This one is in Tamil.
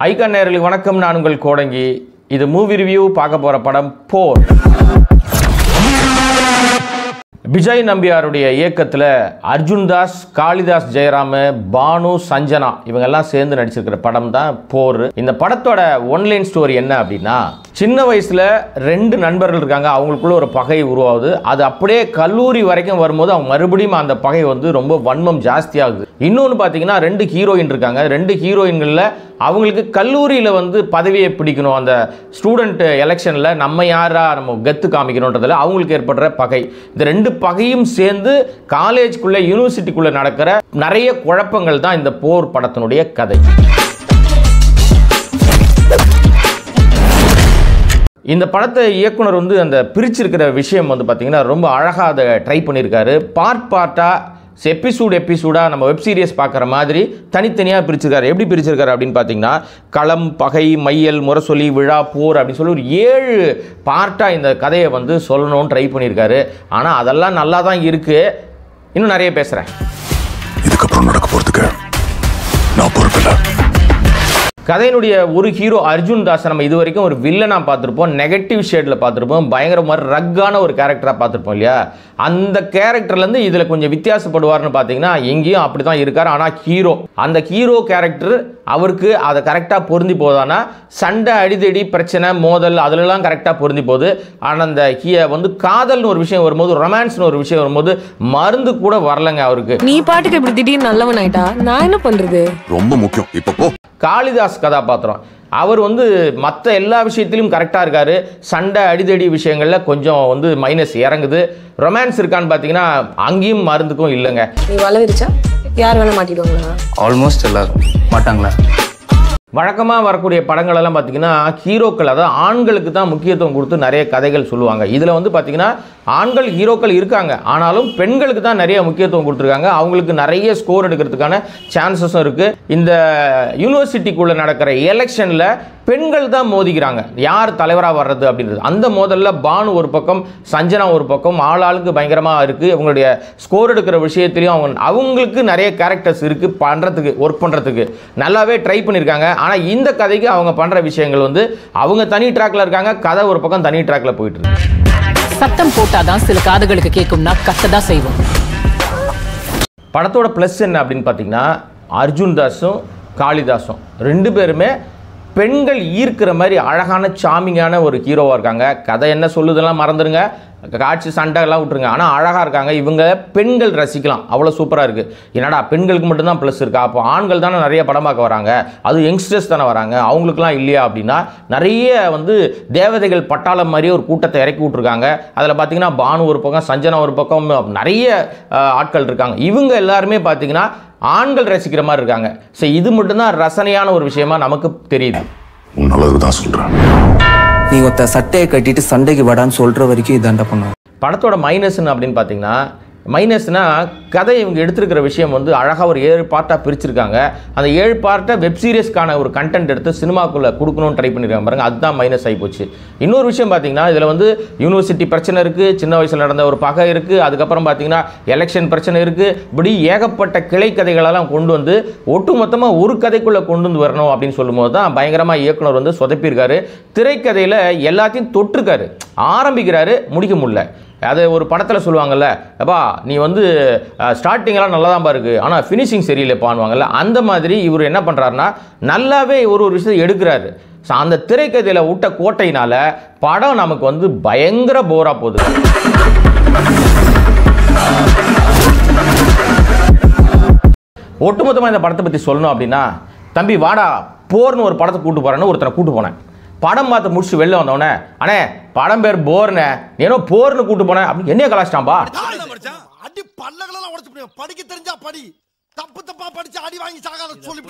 ஐகான் நேயர்களுக்கு வணக்கம். நான் உங்கள் கோடங்கி. இது மூவி ரிவ்யூ. பார்க்க போகிற படம் போர். விஜய் நம்பியாருடைய இயக்கத்தில் அர்ஜுன் தாஸ், காளிதாஸ் ஜெயராம், பானு, சஞ்சனா இவங்கெல்லாம் சேர்ந்து நடிச்சிருக்கிற படம் தான் போர். இந்த படத்தோட ஒன்லைன் ஸ்டோரி என்ன அப்படின்னா, சின்ன வயசில் ரெண்டு நண்பர்கள் இருக்காங்க, அவங்களுக்குள்ள ஒரு பகை உருவாகுது. அது அப்படியே கல்லூரி வரைக்கும் வரும்போது அவங்க மறுபடியும் அந்த பகை வந்து ரொம்ப வன்மம் ஜாஸ்தி ஆகுது. இன்னொன்று பார்த்தீங்கன்னா, ரெண்டு ஹீரோயின் இருக்காங்க. ரெண்டு ஹீரோயின்களில் அவங்களுக்கு கல்லூரியில் வந்து பதவியை பிடிக்கணும், அந்த ஸ்டூடெண்ட் எலெக்ஷனில் நம்ம நம்ம கெத்து காமிக்கணுன்றதில் அவங்களுக்கு ஏற்படுற பகை. இந்த ரெண்டு பகையும் சேர்ந்து காலேஜ்குள்ளே, யூனிவர்சிட்டிக்குள்ளே நடக்கிற நிறைய குழப்பங்கள் தான் இந்த போர் படத்தினுடைய கதை. இந்த படத்தை இயக்குனர் வந்து அந்த பிரிச்சிருக்கிற விஷயம் வந்து பார்த்தீங்கன்னா ரொம்ப அழகாக அதை ட்ரை பண்ணியிருக்காரு. பார்ட்டாக எபிசோடாக நம்ம வெப் சீரிஸ் பார்க்குற மாதிரி தனித்தனியாக பிரிச்சிருக்காரு. எப்படி பிரிச்சிருக்காரு அப்படின்னு பார்த்தீங்கன்னா, களம், பகை, மையல், முரசொலி, விழா, போர் அப்படின்னு சொல்லி ஒரு 7 பார்ட்டாக இந்த கதையை வந்து சொல்லணும்னு ட்ரை பண்ணியிருக்காரு. ஆனால் அதெல்லாம் நல்லா தான் இருக்குது. இன்னும் நிறைய பேசுகிறேன். இதுக்கப்புறம் நடக்க போகிறதுக்கு நான் பொறுப்பில்லை. கதையினுடைய ஒரு ஹீரோ அர்ஜுன் தாஸ் நம்ம இது வரைக்கும் ஒரு வில்லனாக பார்த்துருப்போம், நெகட்டிவ் ஷேடில் பார்த்துருப்போம், பயங்கர மாதிரி ரக்கான ஒரு கேரக்டராக பார்த்துருப்போம் இல்லையா. அந்த கேரக்டர்லேருந்து இதில் கொஞ்சம் வித்தியாசப்படுவார்னு பார்த்தீங்கன்னா எங்கேயும் அப்படி தான் இருக்கார். ஆனால் அந்த ஹீரோ கேரக்டர் அவருக்கு அதை கரெக்டாக பொருந்தி போதானா, சண்டை, அடிதடி, பிரச்சனை, மோதல் அதிலெல்லாம் கரெக்டாக பொருந்தி போகுது. ஆனால் அந்த வந்து காதல்னு ஒரு விஷயம் வரும்போது, ரொமான்ஸ்னு ஒரு விஷயம் வரும்போது மருந்து கூட வரலங்க அவருக்கு. நீ பாட்டுக்கு இப்படி திடீர்னு நல்லவன் ஆயிட்டா நான் என்ன பண்றது? ரொம்ப முக்கியம். இப்போ காளிதாஸ் கதாபாத்திரம் அவர் வந்து மற்ற எல்லா விஷயத்திலும் கரெக்டாக இருக்கார். சண்டை, அடிதடி விஷயங்களில் கொஞ்சம் வந்து மைனஸ் இறங்குது. ரொமான்ஸ் இருக்கான்னு பார்த்தீங்கன்னா அங்கேயும் மருந்துக்கும் இல்லைங்க. நீ வளவிரிச்சா யார் வேணா மாட்டிடுவாங்களா? ஆல்மோஸ்ட் எல்லாரும் மாட்டாங்களா? வழக்கமாக வரக்கூடிய படங்களெல்லாம் பார்த்தீங்கன்னா ஹீரோக்கள், அதாவது ஆண்களுக்கு தான் முக்கியத்துவம் கொடுத்து நிறைய கதைகள் சொல்லுவாங்க. இதில் வந்து பார்த்தீங்கன்னா ஆண்கள் ஹீரோக்கள் இருக்காங்க, ஆனாலும் பெண்களுக்கு தான் நிறைய முக்கியத்துவம் கொடுத்துருக்காங்க. அவங்களுக்கு நிறைய ஸ்கோர் எடுக்கிறதுக்கான சான்சஸும் இருக்குது. இந்த யூனிவர்சிட்டிக்குள்ளே நடக்கிற எலெக்ஷனில் பெண்கள் தான் மோதிக்கிறாங்க, யார் தலைவராக வர்றது அப்படின்றது. அந்த மோதலில் பானு ஒரு பக்கம், சஞ்சனா ஒரு பக்கம், ஆளாளுக்கு பயங்கரமாக இருக்குது. அவங்களுடைய ஸ்கோர் எடுக்கிற விஷயத்துலையும் அவங்களுக்கு நிறைய கேரக்டர்ஸ் இருக்குது, ஒர்க் பண்ணுறதுக்கு நல்லாவே ட்ரை பண்ணியிருக்காங்க. ஆனால் இந்த கதைக்கு அவங்க பண்ணுற விஷயங்கள் வந்து அவங்க தனி ட்ராக்ல இருக்காங்க, கதை ஒரு பக்கம் தனி ட்ராக்ல போயிட்டு இருக்கு. சத்தம் போட்டாதான் சில காதுகளுக்கு கேட்கும்னா கத்ததான் செய்வோம். படத்தோட ப்ளஸ் என்ன அப்படின்னு பார்த்தீங்கன்னா, அர்ஜுன் தாஸும் காளிதாஸும் ரெண்டு பேருமே பெண்கள் ஈர்க்கிற மாதிரி அழகான சாமிங்கான ஒரு ஹீரோவாக இருக்காங்க. கதை என்ன சொல்லுதெல்லாம் மறந்துடுங்க, காட்சி சண்டைலாம் விட்டுருங்க. ஆனால் அழகாக இருக்காங்க. இவங்க பெண்கள் ரசிக்கலாம், அவ்வளோ சூப்பராக இருக்குது. என்னடா பெண்களுக்கு மட்டும்தான் ப்ளஸ் இருக்கா? அப்போ ஆண்கள் தானே நிறைய படம் பார்க்க வராங்க, அது யங்ஸ்டர்ஸ் தானே வராங்க, அவங்களுக்குலாம் இல்லையா அப்படின்னா நிறைய வந்து தேவதைகள் பட்டாளம் மாதிரி ஒரு கூட்டத்தை இறக்கி விட்ருக்காங்க. அதில் பார்த்தீங்கன்னா பானு ஒரு பக்கம், சஞ்சனா ஒரு பக்கம், நிறைய ஆட்கள் இருக்காங்க. இவங்க எல்லாருமே பார்த்தீங்கன்னா ஆண்கள் ரசிக்கிற மாதிரி இருக்காங்க. ஸோ இது மட்டும்தான் ரசனையான ஒரு விஷயமா நமக்கு தெரியுது. நல்லதுதான் சொல்கிறேன். நீ ஒருத்த சட்டையை கட்டிட்டு சண்டைக்கு வாடான்னு சொல்ற வரைக்கும் இதாண்டா பண்ணுவோம். படத்தோட மைனஸ்ன்னு அப்படின்னு பார்த்தீங்கன்னா, மைனஸ்னா கதை இவங்க எடுத்துருக்கிற விஷயம் வந்து அழகாக ஒரு 7 பார்ட்டாக பிரிச்சிருக்காங்க. அந்த 7 பார்ட்டை வெப் சீரிஸ்க்கான ஒரு கண்டென்ட் எடுத்து சினிமாக்குள்ளே கொடுக்கணும்னு ட்ரை பண்ணியிருக்காங்க பாருங்க, அதுதான் மைனஸ் ஆகி போச்சு. இன்னொரு விஷயம் பார்த்தீங்கன்னா, இதில் வந்து யூனிவர்சிட்டி பிரச்சனை இருக்குது, சின்ன வயசில் நடந்த ஒரு பகை இருக்குது, அதுக்கப்புறம் பார்த்தீங்கன்னா எலெக்ஷன் பிரச்சனை இருக்குது. இப்படி ஏகப்பட்ட கிளை கதைகளெல்லாம் கொண்டு வந்து ஒட்டுமொத்தமாக ஒரு கதைக்குள்ளே கொண்டு வந்து வரணும் அப்படின்னு சொல்லும்போது தான் பயங்கரமாக இயக்குனர் வந்து சொதப்பியிருக்காரு. திரைக்கதையில் எல்லாத்தையும் தொற்றுக்காரு, ஆரம்பிக்கிறாரு, முடிக்க முடியல. அது ஒரு படத்தில் சொல்லுவாங்கல்ல, அப்பா நீ வந்து ஸ்டார்டிங்கெல்லாம் நல்லா தான் இருக்குது, ஆனால் ஃபினிஷிங் சரியில்லைப்பான்னுவாங்கல்ல, அந்த மாதிரி இவர் என்ன பண்ணுறாருன்னா நல்லாவே ஒரு விஷயத்தை எடுக்கிறாரு. ஸோ அந்த திரைக்கதையில் விட்ட கோட்டையினால் படம் நமக்கு வந்து பயங்கர போராக போகுது. ஒட்டுமொத்தமாக இந்த படத்தை பற்றி சொல்லணும் அப்படின்னா, தம்பி வாடா போர்னு ஒரு படத்தை கூட்டு போகிறேன்னு ஒருத்தனை கூட்டு போனேன். படம் பார்த்து முடிச்சு வெளில வந்தவனே, அண்ணே படம் பேர் போர்னே, ஏன்னோ போர்னு கூட்டு போனேன் அப்படின்னு என்னைய கலாச்சிட்டான்பா. அடி பல்லகளெல்லாம் உடைச்சு படிக்க தெரிஞ்சா படி, தப்பு தப்பா படிச்சு அடி வாங்கி சாகாத சொல்லி